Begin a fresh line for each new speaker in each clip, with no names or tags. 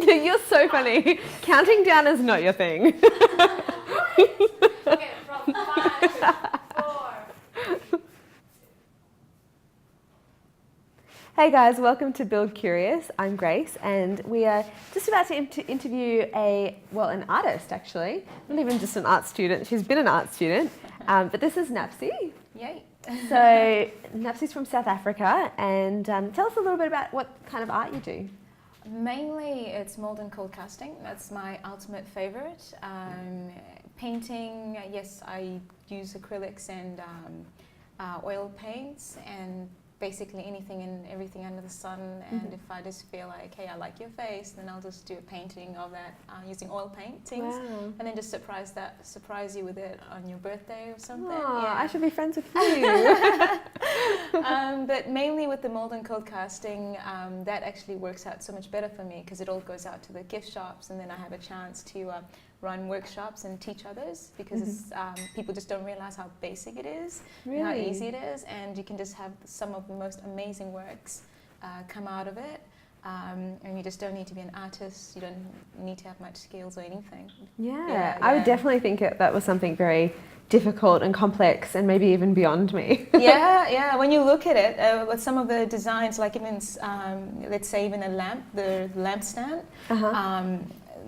You're so funny. Counting down is not your thing.
Okay, from 5, 4.
Hey guys, welcome to Build Curious. I'm Grace, and we are just about to interview an artist actually. Not even just an art student. She's been an art student, but this is Napsi.
Yay.
So Napsi's from South Africa, and tell us a little bit about what kind of art you do.
Mainly it's mold and cold casting. That's my ultimate favorite. Painting, yes, I use acrylics and oil paints and basically anything and everything under the sun. And if I just feel like, hey, I like your face, then I'll just do a painting of that using oil paintings.
Wow.
And then just surprise you with it on your birthday or something.
Oh,
yeah.
I should be friends with you.
But mainly with the mold and cold casting, that actually works out so much better for me because it all goes out to the gift shops, and then I have a chance to run workshops and teach others because people just don't realize how basic it is, and how easy it is, and you can just have some of the most amazing works come out of it. And you just don't need to be an artist, you don't need to have much skills or anything.
Yeah, I would definitely think that was something very difficult and complex and maybe even beyond me.
yeah, when you look at it, with some of the designs, like even, let's say even the lamp stand,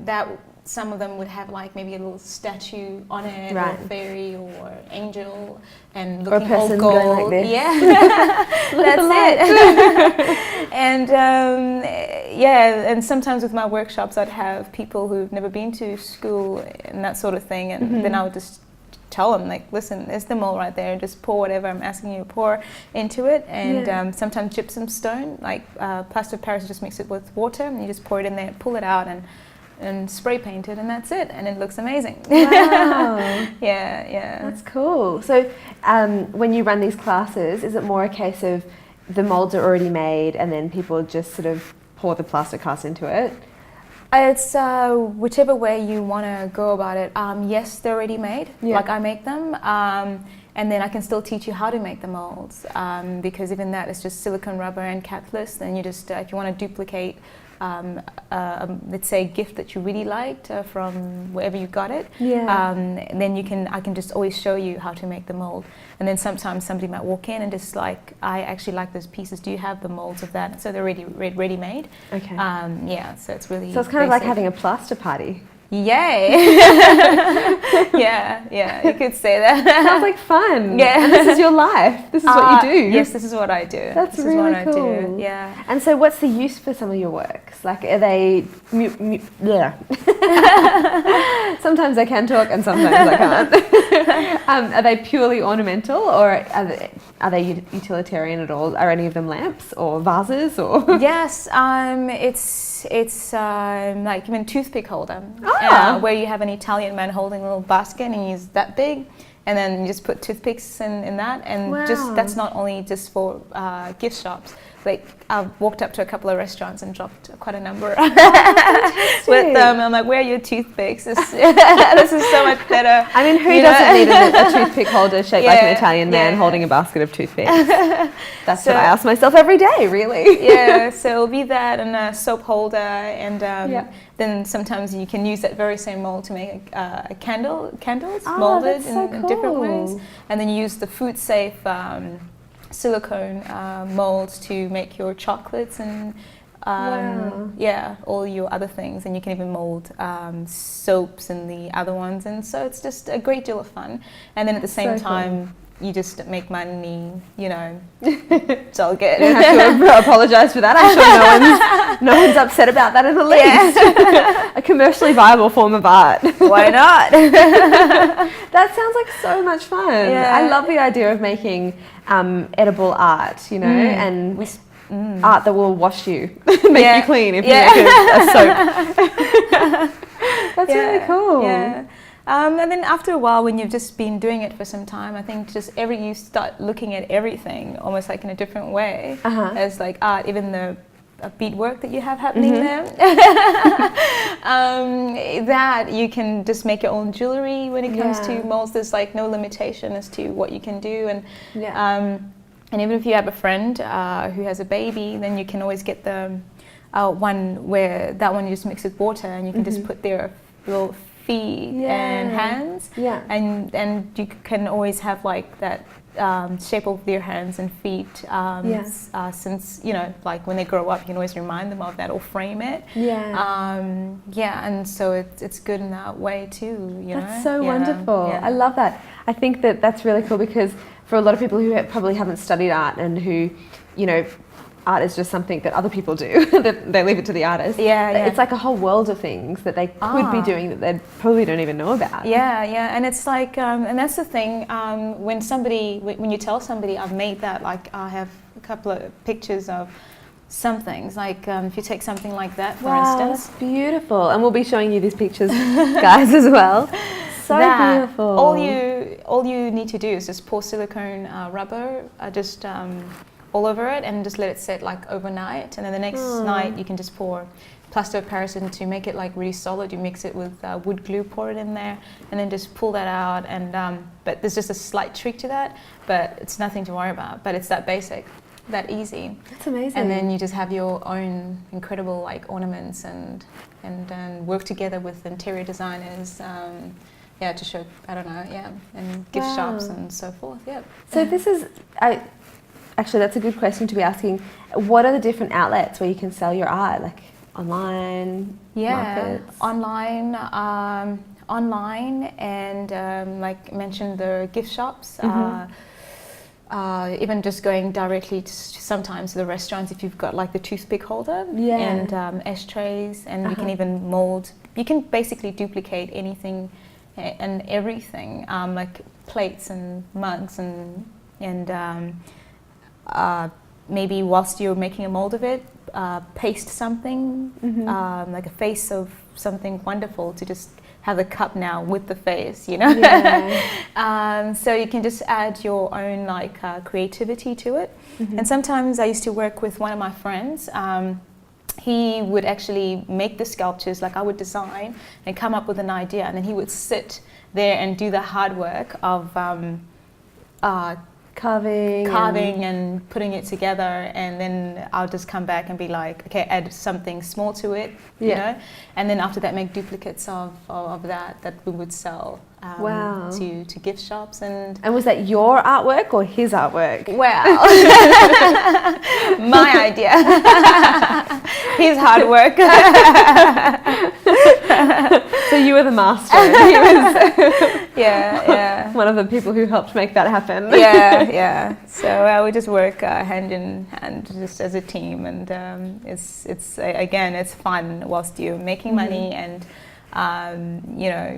that some of them would have like maybe a little statue on it, or a fairy or angel, and looking
or a person
all gold.
going like this.
Yeah, that's it. And and sometimes with my workshops, I'd have people who've never been to school and that sort of thing, and then I would just tell them, like, listen, there's the mold right there, just pour whatever I'm asking you to pour into it. And sometimes gypsum stone, like plaster of Paris, just mix it with water and you just pour it in there, pull it out and spray paint it, and that's it, and it looks amazing.
Wow.
yeah.
That's cool. So when you run these classes, is it more a case of the molds are already made and then people just sort of pour the plaster cast into it?
It's whichever way you want to go about it. Yes, they're already made, like I make them, and then I can still teach you how to make the molds, because even that is just silicone rubber and catalyst. Then you just, if you want to duplicate, let's say a gift that you really liked from wherever you got it, then I can just always show you how to make the mold. And then sometimes somebody might walk in and just like, I actually like those pieces. Do you have the molds of that? So they're ready made.
Okay.
So it's really.
So it's kind of like having a plaster party.
Yay! yeah, you could say that.
Sounds like fun.
Yeah.
And this is your life. This is what you do.
Yes, this is what I do.
That's
this
really
is what
cool.
I do. Yeah.
And so what's the use for some of your works? Like, are they... Sometimes I can talk and sometimes I can't. Are they purely ornamental, or are they utilitarian at all? Are any of them lamps or vases or?
Yes, it's like even toothpick holder, where you have an Italian man holding a little basket and he's that big, and then you just put toothpicks in that, and just that's not only just for gift shops. Like, I've walked up to a couple of restaurants and dropped quite a number with them. I'm like, where are your toothpicks? This is so much better.
I mean, who doesn't need a toothpick holder shaped like an Italian man holding a basket of toothpicks? That's what I ask myself every day, really.
Yeah, so it'll be that, and a soap holder, and then sometimes you can use that very same mold to make a candles molded in different ways. And then you use the food safe silicone molds to make your chocolates and all your other things, and you can even mold soaps and the other ones, and so it's just a great deal of fun. And then at the same time, you just make money, it's all good.
You don't have to apologise for that. I'm sure no one's upset about that in the least. A commercially viable form of art.
Why not?
That sounds like so much fun. I love the idea of making edible art, and art that will wash you, make you clean if you make a soap. That's really cool.
Yeah. And then after a while, when you've just been doing it for some time, I think you start looking at everything almost like in a different way, as like art, even the beadwork that you have happening there. That you can just make your own jewelry when it comes to molds. There's like no limitation as to what you can do, and even if you have a friend who has a baby, then you can always get the one where that one you just mix with water and you can just put their little feet and hands, and you can always have like that shape of their hands and feet, since like when they grow up you can always remind them of that or frame it, and so it's good in that way too,
That's so wonderful. I love that. I think that's really cool, because for a lot of people who probably haven't studied art and who art is just something that other people do, that they leave it to the artist. It's like a whole world of things that they could be doing that they probably don't even know about.
And it's like, and that's the thing, when you tell somebody I've made that, like I have a couple of pictures of some things, like if you take something like that, for instance.
That's beautiful. And we'll be showing you these pictures, guys, as well. So beautiful.
All you need to do is just pour silicone rubber, all over it, and just let it set like overnight, and then the next night you can just pour plaster of Paris in to make it like really solid. You mix it with wood glue, pour it in there, and then just pull that out, and but there's just a slight trick to that, but it's nothing to worry about, but it's that basic, that easy.
That's amazing.
And then you just have your own incredible like ornaments and work together with interior designers, to show, and gift shops and so forth.
So this is, actually, that's a good question to be asking. What are the different outlets where you can sell your art, like online, markets? Online, and like mentioned, the gift shops. Even just going directly to sometimes the restaurants, if you've got like the toothpick holder and ashtrays, and you can even mold. You can basically duplicate anything and everything, like plates and mugs and maybe whilst you're making a mold of it, paste something, like a face of something wonderful, to just have the cup now with the face, so you can just add your own like creativity to it. And sometimes I used to work with one of my friends. He would actually make the sculptures, like I would design and come up with an idea, and then he would sit there and do the hard work of carving and putting it together, and then I'll just come back and be like, okay, add something small to it, you know, and then after that make duplicates of that we would sell to gift shops. And was that your artwork or his artwork?
Well, my idea. His hard work.
So you were the master. He
was
one of the people who helped make that happen.
So we just work hand in hand, just as a team, and it's fun whilst you're making money and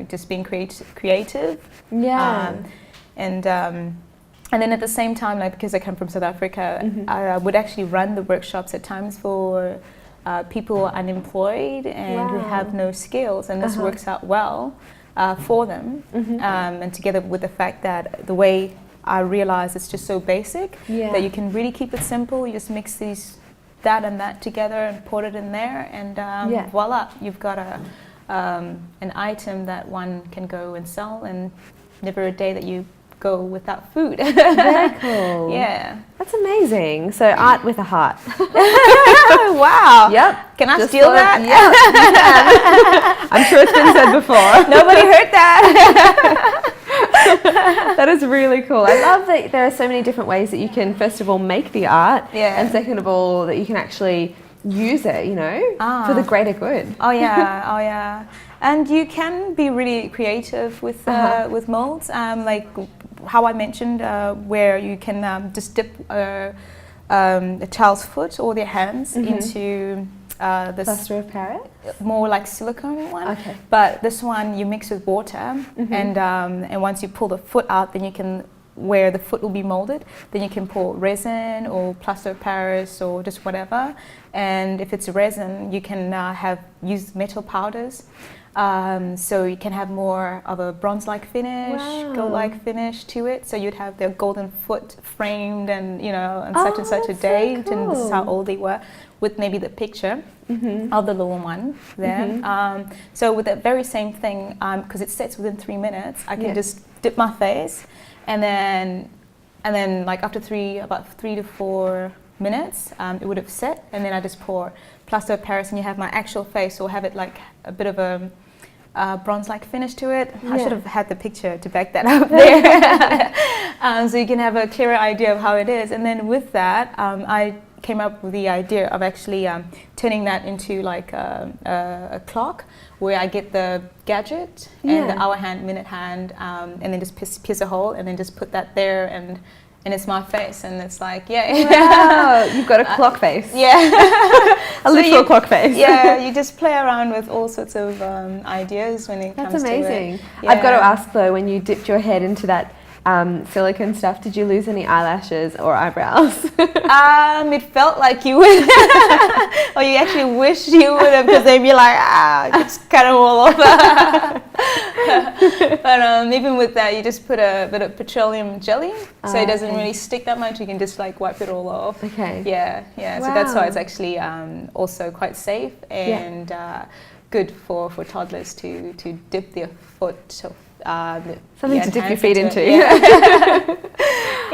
just being creative. And then at the same time, like, because I come from South Africa, I would actually run the workshops at times for people unemployed and who have no skills, and this works out well for them. And together with the fact that the way I realize it's just so basic that you can really keep it simple. You just mix that and that together and put it in there, and voila, you've got an item that one can go and sell, and never a day that you go without food.
Very cool. That's amazing. So art with a heart.
Wow.
Yep.
Can I steal that?
I'm sure it's been said before.
Nobody heard that.
That is really cool. I love that there are so many different ways that you can, first of all, make the art, and second of all, that you can actually use it, for the greater good.
Oh yeah. And you can be really creative with molds, like how I mentioned, where you can just dip a child's foot or their hands into this
plaster of Paris,
more like silicone one.
Okay.
But this one you mix with water, and once you pull the foot out, then you can, where the foot will be molded, then you can pour resin or plaster of Paris or just whatever. And if it's resin, you can use metal powders. So you can have more of a bronze-like finish, gold-like finish to it. So you'd have their golden foot framed and, on such and such a date, and this is how old they were, with maybe the picture of the little one there. So with that very same thing, because it sets within 3 minutes, I can just dip my face, and then like after about 3 to 4 minutes, it would have set, and then I just pour plaster of Paris, and you have my actual face, or have it like a bit of a bronze-like finish to it. I should have had the picture to back that up there. So you can have a clearer idea of how it is. And then with that, I came up with the idea of actually turning that into like a clock, where I get the gadget and the hour hand, minute hand, and then just pierce a hole, and then just put that there, and it's my face, and it's like,
wow, you've got a clock face. A literal clock face.
You just play around with all sorts of ideas when it comes to it.
That's amazing. I've got to ask though, when you dipped your head into that silicone stuff, did you lose any eyelashes or eyebrows?
It felt like you would, or you actually wish you would have, because they'd be like, just cut them all off. But even with that, you just put a bit of petroleum jelly, so it doesn't really stick that much. You can just like wipe it all off.
Okay.
Yeah. Wow. So that's why it's actually also quite safe and good for toddlers to dip their foot.
Something to dip your feet into.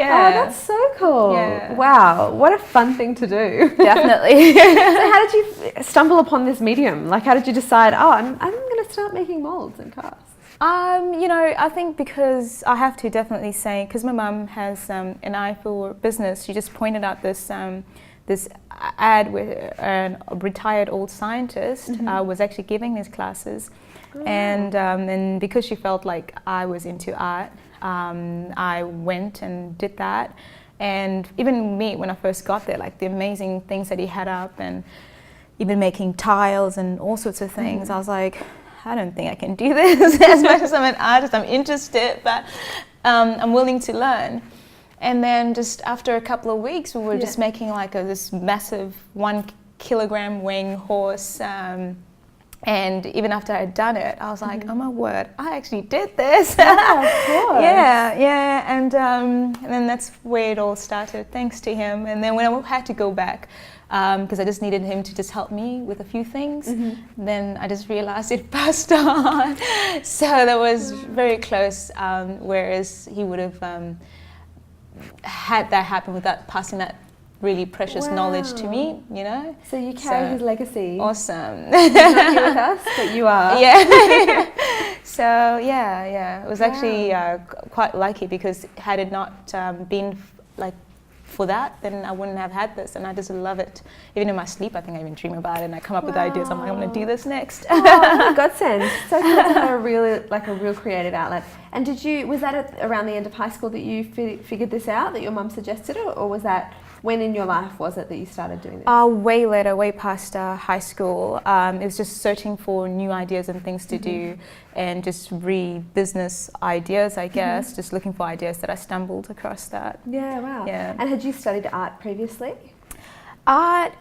Oh, that's so cool. Wow, what a fun thing to do.
Definitely.
So how did you stumble upon this medium? Like, how did you decide, I'm going to start making molds and casts?
I think because I have to definitely say, because my mum has an eye for business, she just pointed out this ad where a retired old scientist was actually giving these classes. And because she felt like I was into art, I went and did that. And even me, when I first got there, like the amazing things that he had up, and even making tiles and all sorts of things, I was like, I don't think I can do this. As much as I'm an artist, I'm interested, but I'm willing to learn. And then just after a couple of weeks, we were just making like this massive 1 kilogram weighing horse. And even after I had done it, I was like, oh my word, I actually did this.
Yeah, of course.
And then that's where it all started, thanks to him. And then when I had to go back, because I just needed him to just help me with a few things, then I just realized it passed on. So that was very close, whereas he would have had that happen without passing that really precious knowledge to me, you know.
So you carry his legacy.
Awesome.
He's not here with us, but you are.
Yeah. So it was actually quite lucky, because had it not been like for that, then I wouldn't have had this, and I just love it. Even in my sleep, I think I even dream about it, and I come up with ideas. I'm like, I'm going to do this next.
Oh, godsend. So cool to have a real creative outlet. And was that around the end of high school that you figured this out, that your mum suggested it, or was that, when in your life was it that you started doing this?
Way later, way past high school. It was just searching for new ideas and things to do, and just business ideas, I guess, just looking for ideas that I stumbled across that.
Yeah, wow.
Yeah.
And had you studied art previously?
Art,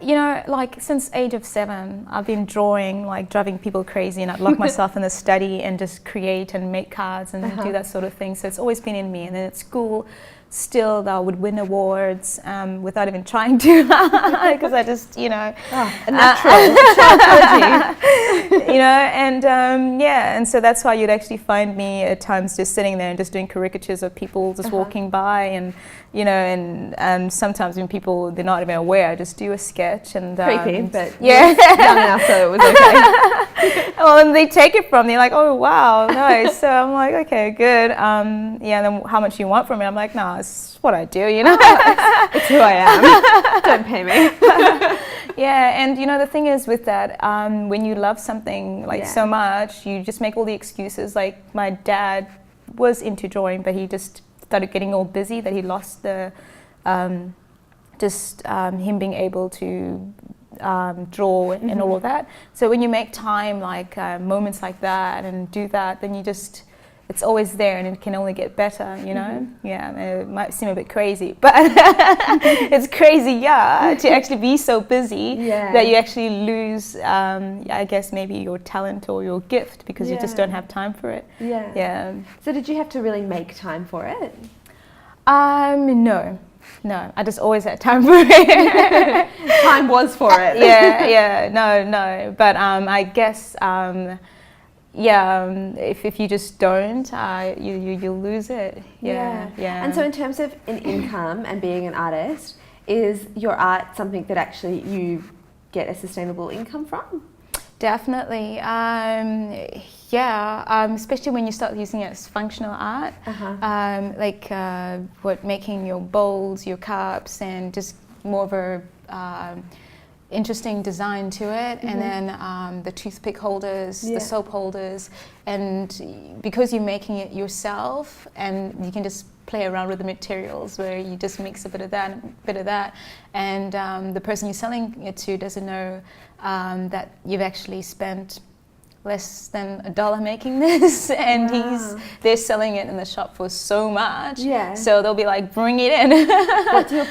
like since age of 7, I've been drawing, like driving people crazy, and I'd lock myself in the study and just create and make cards and do that sort of thing. So it's always been in me. And then at school, still I would win awards without even trying to, because I just, a
natural
and so that's why you'd actually find me at times just sitting there and just doing caricatures of people just walking by, and and sometimes when people, they're not even aware, I just do a sketch, and
creepy, but young enough, so it was okay.
Well, and they take it from me like, oh wow, nice. So I'm like, okay, good. And then how much you want from me? I'm like, nah, it's what I do,
it's who I am. Don't pay me.
Yeah, and the thing is with that, when you love something so much, you just make all the excuses. Like my dad was into drawing, but he just started getting all busy that he lost the him being able to draw and all of that. So when you make time, like moments like that, and do that, then it's always there, and it can only get better, Yeah, it might seem a bit crazy, but it's crazy, to actually be so busy that you actually lose, I guess, maybe your talent or your gift, because you just don't have time for it. Yeah.
So did you have to really make time for it?
No, I just always had time for it.
Time was for it.
No. But I guess, if you just don't, you'll lose it. Yeah.
And so in terms of an income and being an artist, is your art something that actually you get a sustainable income from?
Definitely, especially when you start using it as functional art, making your bowls, your cups, and just more of a interesting design to it, and then the toothpick holders, the soap holders, and because you're making it yourself, and you can just play around with the materials where you just mix a bit of that, and the person you're selling it to doesn't know that you've actually spent less than $1 making this, and they're selling it in the shop for so much. Yeah. So they'll be like, bring it in.
What do your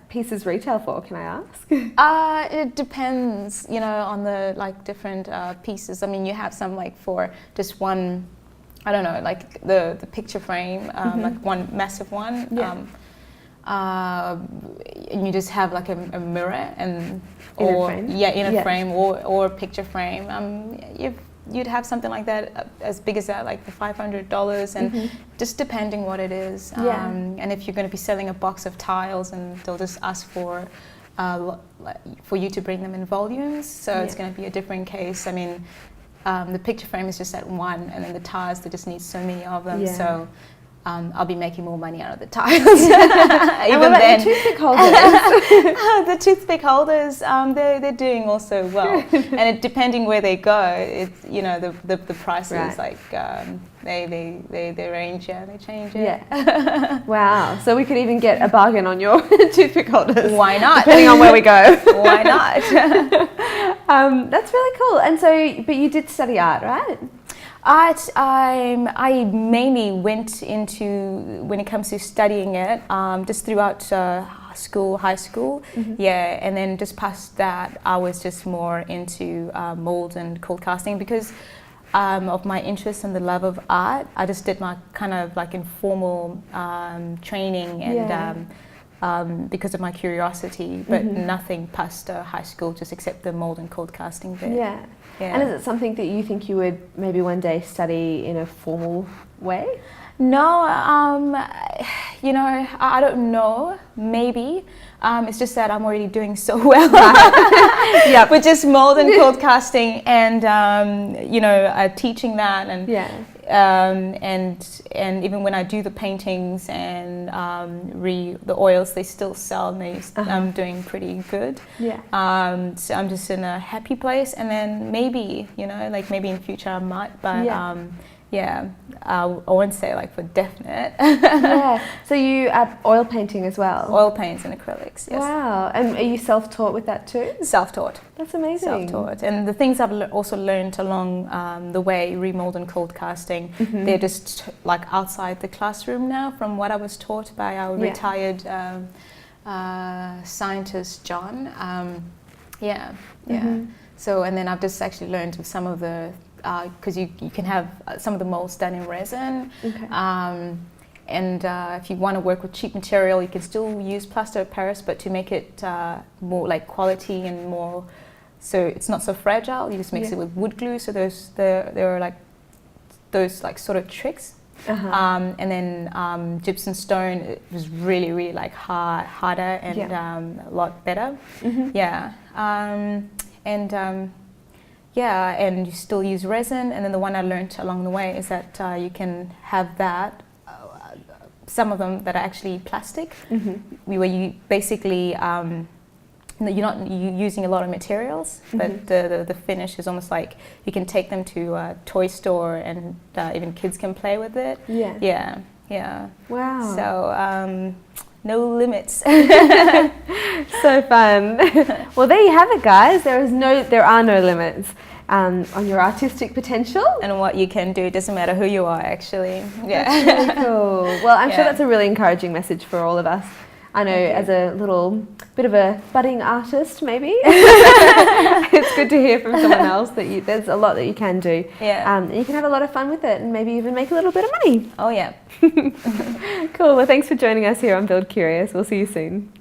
pieces retail for? Can I ask?
It depends, on the different pieces. I mean, you have some for just one. I don't know, the picture frame, one massive one. Yeah. And you just have a mirror in a frame or a picture frame. You'd have something like that as big as that, the $500, and just depending what it is. And if you're going to be selling a box of tiles, and they'll just ask for you to bring them in volumes, so it's going to be a different case. I mean, the picture frame is just at one, and then the tiles, they just need so many of them. Yeah. So I'll be making more money out of the tiles.
Even then, the toothpick holders?
The toothpick holders, they're doing also well. And depending where they go, it's the prices they range, they change. Yeah.
Wow. So we could even get a bargain on your toothpick holders.
Why not?
Depending on where we go.
Why not?
That's really cool. And so, but you did study art, right?
Art, I mainly went into, when it comes to studying it, just throughout high school, and then just past that, I was just more into mold and cold casting because of my interest and the love of art. I just did my kind of informal training and because of my curiosity, but nothing past high school, just except the mold and cold casting bit. Yeah.
And is it something that you think you would maybe one day study in a formal way?
No, I don't know, maybe. It's just that I'm already doing so well with just mold and cold casting and, teaching that and and even when I do the paintings and the oils, they still sell and I'm doing pretty good. Yeah. So I'm just in a happy place, and then maybe, maybe in future I might, but I won't say for definite.
So you oil painting as well?
Oil paints and acrylics, yes.
Wow. And are you self-taught with that too?
Self-taught.
That's amazing.
Self-taught. And the things I've also learned along the way, remold and cold casting, they're just outside the classroom now, from what I was taught by our retired scientist, John. So, and then I've just actually learned with some of the because you can have some of the molds done in resin. Okay. And if you want to work with cheap material, you can still use plaster of Paris, but to make it more quality and more, so it's not so fragile, you just mix it with wood glue. So there are those sort of tricks. And then gypsum stone, it was really, really harder and a lot better. And you still use resin, and then the one I learned along the way is that you can have that, some of them that are actually plastic, where you basically, you're not using a lot of materials, but the finish is almost like you can take them to a toy store and even kids can play with it. Yeah. Wow. So, no limits.
So fun. Well, there you have it, guys. There are no limits on your artistic potential
and what you can do. It doesn't matter who you are, actually. Yeah.
That's really cool. Well, I'm sure that's a really encouraging message for all of us. I know, as a little bit of a budding artist, maybe it's good to hear from someone else that there's a lot that you can do. Yeah. And you can have a lot of fun with it, and maybe even make a little bit of money.
Oh yeah.
Cool. Well, thanks for joining us here on Build Curious. We'll see you soon.